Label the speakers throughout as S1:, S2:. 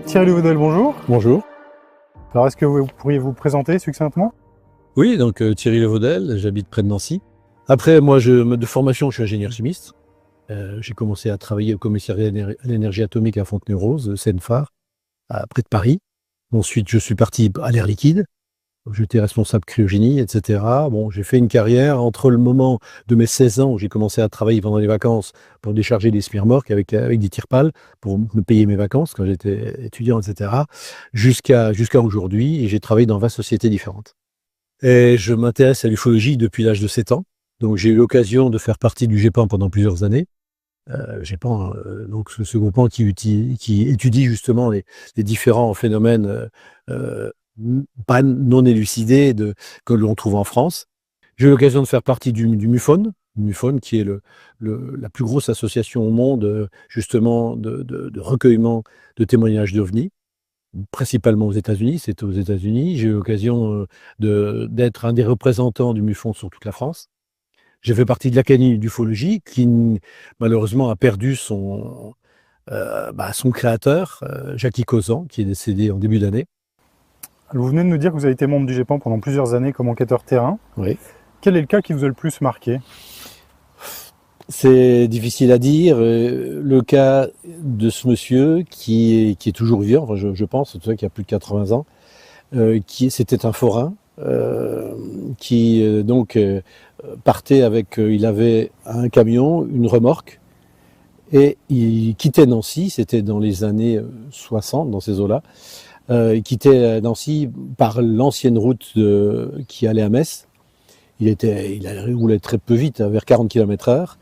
S1: Thierry Levaudel, bonjour.
S2: Bonjour.
S1: Alors, est-ce que vous pourriez vous présenter succinctement?
S2: Oui, donc Thierry Levaudel, j'habite près de Nancy. Après, moi, de formation, je suis ingénieur chimiste. J'ai commencé à travailler au commissariat à l'énergie atomique à Fontenay-Rose, Seine-Phare, près de Paris. Ensuite, je suis parti à l'Air Liquide. J'étais responsable cryogénie, etc. Bon, j'ai fait une carrière entre le moment de mes 16 ans où j'ai commencé à travailler pendant les vacances pour décharger des smirmorques avec des tire-pales pour me payer mes vacances quand j'étais étudiant, etc. Jusqu'à aujourd'hui, et j'ai travaillé dans 20 sociétés différentes. Et je m'intéresse à l'ufologie depuis l'âge de 7 ans. Donc j'ai eu l'occasion de faire partie du GEPAN pendant plusieurs années. GEPAN, donc ce groupement qui étudie justement les différents phénomènes pas non élucidés que l'on trouve en France. J'ai eu l'occasion de faire partie du MUFON, qui est la plus grosse association au monde justement de recueillement de témoignages d'OVNI, principalement aux États-Unis. C'est aux États-Unis. J'ai eu l'occasion d'être un des représentants du MUFON sur toute la France. J'ai fait partie de l'Académie d'ufologie qui malheureusement a perdu son créateur, Jackie Causan, qui est décédé en début d'année.
S1: Vous venez de nous dire que vous avez été membre du GEPAN pendant plusieurs années comme enquêteur terrain.
S2: Oui.
S1: Quel est le cas qui vous a le plus marqué?
S2: C'est difficile à dire. Le cas de ce monsieur qui est toujours vivant, enfin, je pense, c'est tout ça qui a plus de 80 ans, c'était un forain qui partait avec, il avait un camion, une remorque, et il quittait Nancy, c'était dans les années 60, dans ces eaux-là. Il quittait Nancy par l'ancienne route qui allait à Metz. Il roulait très peu vite, vers 40 km/h.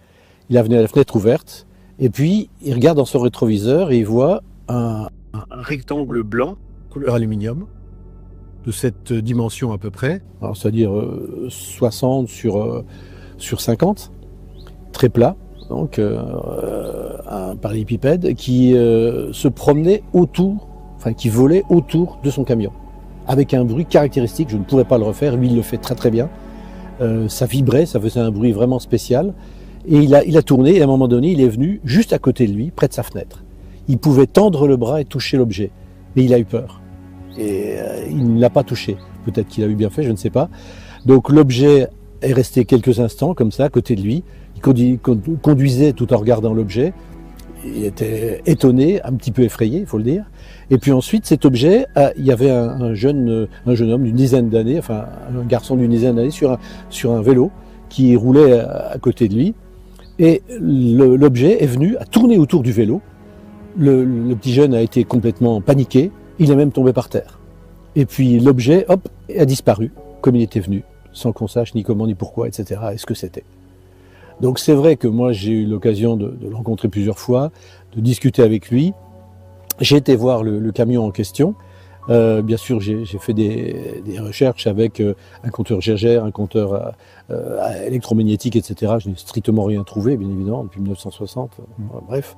S2: Il venait à la fenêtre ouverte, et puis il regarde dans son rétroviseur et il voit un rectangle blanc, couleur aluminium, de cette dimension à peu près, alors c'est-à-dire 60 sur 50, très plat, donc un parallélépipède qui se promenait autour, enfin qui volait autour de son camion, avec un bruit caractéristique. Je ne pourrais pas le refaire, lui il le fait très très bien. Ça vibrait, ça faisait un bruit vraiment spécial. Et il a tourné, et à un moment donné, il est venu juste à côté de lui, près de sa fenêtre. Il pouvait tendre le bras et toucher l'objet, mais il a eu peur. Et il ne l'a pas touché. Peut-être qu'il a eu bien fait, je ne sais pas. Donc l'objet est resté quelques instants, comme ça, à côté de lui. Il conduisait tout en regardant l'objet. Il était étonné, un petit peu effrayé, il faut le dire. Et puis ensuite, cet objet, il y avait un jeune homme d'une dizaine d'années, enfin un garçon d'une dizaine d'années, sur un vélo, qui roulait à côté de lui. Et l'objet est venu à tourner autour du vélo. Le petit jeune a été complètement paniqué. Il est même tombé par terre. Et puis l'objet, hop, a disparu, comme il était venu, sans qu'on sache ni comment, ni pourquoi, etc. Et ce que c'était. Donc c'est vrai que moi j'ai eu l'occasion de le rencontrer plusieurs fois, de discuter avec lui. J'ai été voir le camion en question. Bien sûr, j'ai fait des recherches avec un compteur Geiger, un compteur électromagnétique, etc. Je n'ai strictement rien trouvé, bien évidemment, depuis 1960. Bref.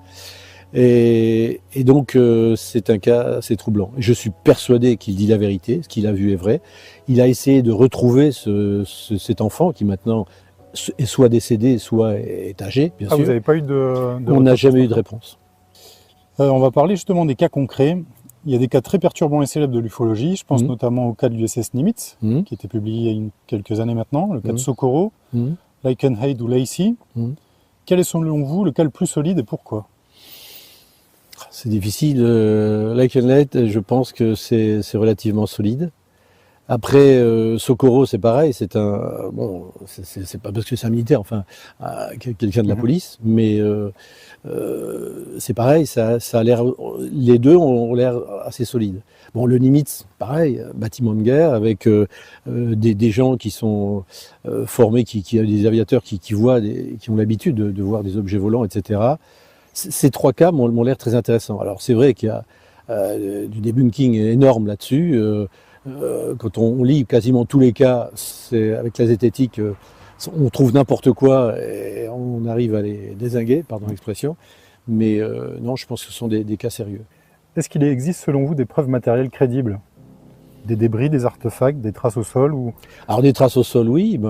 S2: Et donc, c'est un cas assez troublant. Je suis persuadé qu'il dit la vérité, ce qu'il a vu est vrai. Il a essayé de retrouver cet enfant qui maintenant est soit décédé, soit est âgé, bien sûr.
S1: Vous n'avez pas eu
S2: On n'a jamais eu de réponse.
S1: On va parler justement des cas concrets. Il y a des cas très perturbants et célèbres de l'ufologie. Je pense notamment au cas de l'USS Nimitz, qui était publié il y a quelques années maintenant, le cas de Socorro, Lakenhead ou Lacey. Quel est selon vous le cas le plus solide et pourquoi?
S2: C'est difficile. Lakenhead, je pense que c'est relativement solide. Après, Socorro, c'est pareil. C'est pas parce que c'est un militaire, enfin, quelqu'un de la police, mais c'est pareil. Ça a l'air. Les deux ont l'air assez solides. Bon, le Nimitz, pareil, bâtiment de guerre avec des gens qui sont formés, des aviateurs qui ont l'habitude de voir des objets volants, etc. Ces trois cas m'ont l'air très intéressants. Alors, c'est vrai qu'il y a du debunking énorme là-dessus. Quand on lit quasiment tous les cas, c'est avec la zététique, on trouve n'importe quoi et on arrive à les dézinguer, pardon l'expression. Mais non, je pense que ce sont des cas sérieux.
S1: Est-ce qu'il existe selon vous des preuves matérielles crédibles? Des débris, des artefacts, des traces au sol ou...
S2: Alors des traces au sol, oui.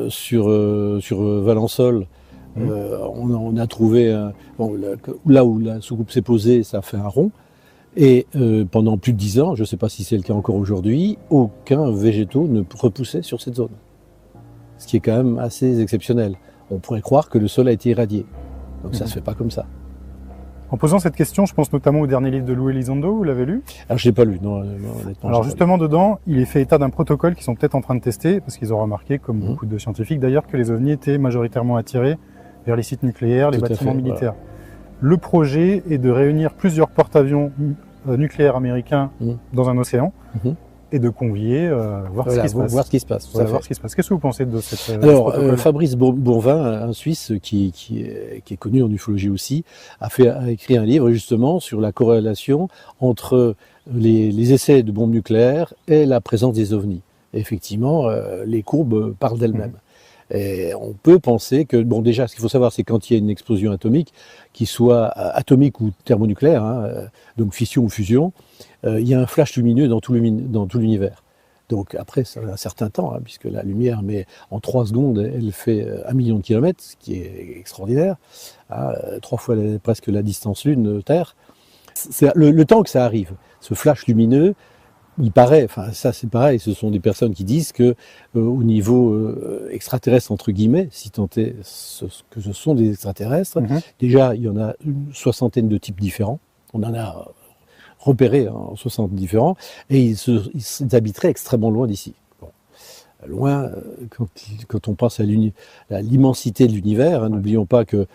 S2: Sur Valençol, on a trouvé, là où la soucoupe s'est posée, ça fait un rond. Et pendant plus de 10 ans, je ne sais pas si c'est le cas encore aujourd'hui, aucun végétaux ne repoussait sur cette zone. Ce qui est quand même assez exceptionnel. On pourrait croire que le sol a été irradié. Donc ça ne se fait pas comme ça.
S1: En posant cette question, je pense notamment au dernier livre de Lou Elizondo, vous l'avez lu?
S2: Alors je ne l'ai pas lu, non, honnêtement.
S1: Alors justement dedans, il est fait état d'un protocole qu'ils sont peut-être en train de tester, parce qu'ils ont remarqué, comme beaucoup de scientifiques d'ailleurs, que les ovnis étaient majoritairement attirés vers les sites nucléaires, les bâtiments militaires. Voilà. Le projet est de réunir plusieurs porte-avions nucléaires américains dans un océan et de convier, voir ce qui se passe.
S2: Voir ce qui se passe.
S1: Voir ce qui se passe. Qu'est-ce que vous pensez de cette
S2: Alors, Fabrice Bourvin, un Suisse qui est connu en ufologie aussi, a écrit un livre justement sur la corrélation entre les essais de bombes nucléaires et la présence des ovnis. Et effectivement, les courbes parlent d'elles-mêmes. Et on peut penser que, bon déjà, ce qu'il faut savoir, c'est quand il y a une explosion atomique, qu'il soit atomique ou thermonucléaire, donc fission ou fusion, il y a un flash lumineux dans tout l'univers. Donc après, ça a un certain temps, puisque la lumière, mais en 3 secondes, elle fait 1 million de kilomètres, ce qui est extraordinaire, 3 fois presque la distance Lune-Terre. C'est le temps que ça arrive, ce flash lumineux, il paraît, enfin ça c'est pareil, ce sont des personnes qui disent que au niveau extraterrestre entre guillemets, si tant est que ce sont des extraterrestres, déjà il y en a une 60aine de types différents, on en a repéré 60 différents, et ils habiteraient extrêmement loin d'ici. Bon. Loin, quand on pense à l'immensité de l'univers, n'oublions pas que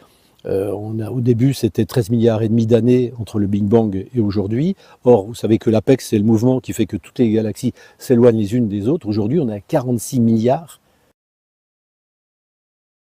S2: au début, c'était 13 milliards et demi d'années entre le Big Bang et aujourd'hui. Or, vous savez que l'apex, c'est le mouvement qui fait que toutes les galaxies s'éloignent les unes des autres. Aujourd'hui, on est à 46 milliards